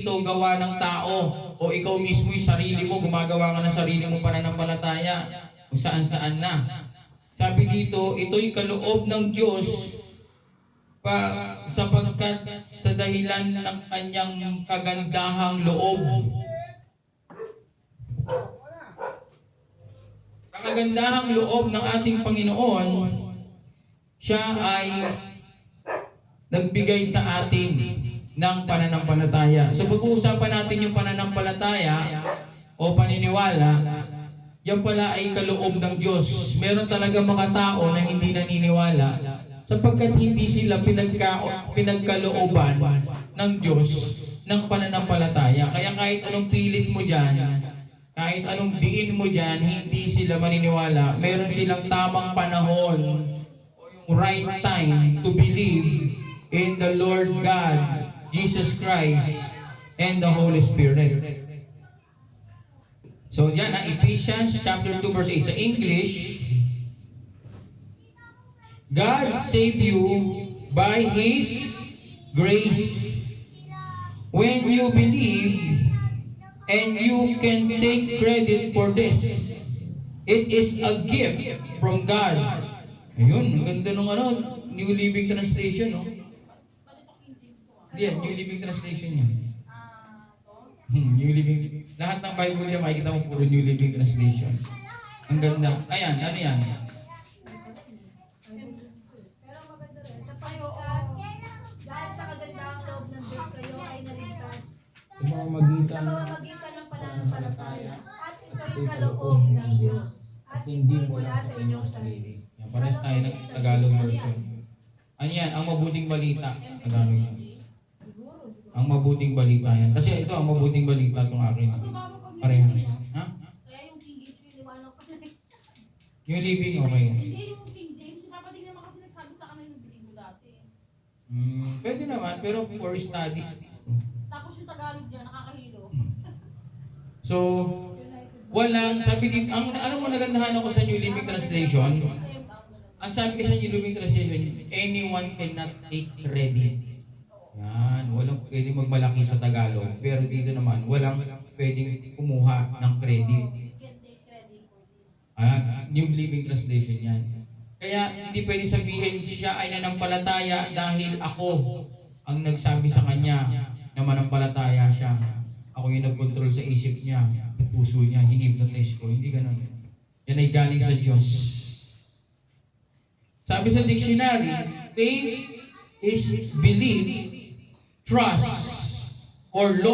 ito gawa ng tao o ikaw mismo yung sarili mo, gumagawa ka ng sarili mo pananampalataya kung saan-saan na. Sabi dito, ito'y kaloob ng Diyos sapagkat sa dahilan ng kanyang kagandahang loob. Ang kagandahang loob ng ating Panginoon, siya ay nagbigay sa atin ng pananampalataya. So pag-uusapan natin yung pananampalataya o paniniwala, yan pala ay kaloob ng Diyos. Meron talaga mga tao na hindi naniniwala sapagkat hindi sila pinagkalooban ng Diyos ng pananampalataya. Kaya kahit anong pilit mo dyan, kahit anong diin mo dyan, hindi sila maniniwala. Meron silang tamang panahon, right time to believe in the Lord God, Jesus Christ, and the Holy Spirit. So yan, Ephesians chapter 2 verse 8 sa English, God saved you by His grace when you believe, and you can take credit for this. It is a gift from God. Ayun, ang ganda nung New Living Translation, no? New Living Translation yan. New Living. Lahat ng Bible niya, makikita mo puro New Living Translation. Ang ganda. Ayan, ano yan? Pero maganda rin. Sa payoon, dahil sa kagandahang loob ng Diyos, kayo ay naligtas. Sa pamamagitan ng pananampalataya. At ito'y kaloob ng Diyos. At hindi mula sa inyong sarili. Yan, parehas tayo ng Tagalog version. Ano yan? Ang mabuting balita. Tagalog yan. Ang mabuting balita yan. Kasi ito, ang mabuting balita itong akin. Parehas. Ha? Kaya yung King James, niliwanag ko na. Yung living, okay. Hindi yung King James, si Papa Dig naman kasi nagsabi sa kanila yung bilig mo dati. Pwede naman, pero for study. Tapos yung Tagalog niya, nakakahilo. So, walang, sabi dito, ano mo nagandahan ako sa New Living Translation? Ang sabi ko sa New Living Translation, anyone cannot take credit. Yan, walang pwedeng magmalaki sa Tagalog. Pero dito naman, walang pwedeng kumuha ng credit. New Living Translation yan. Kaya hindi pwedeng sabihin siya ay nanampalataya dahil ako ang nagsabi sa kanya na manampalataya siya. Ako yung nag-control sa isip niya, sa puso niya, hinipnotize ko. Hindi ganun. Yan ay galing sa Diyos. Sabi sa dictionary, faith is belief, trust, or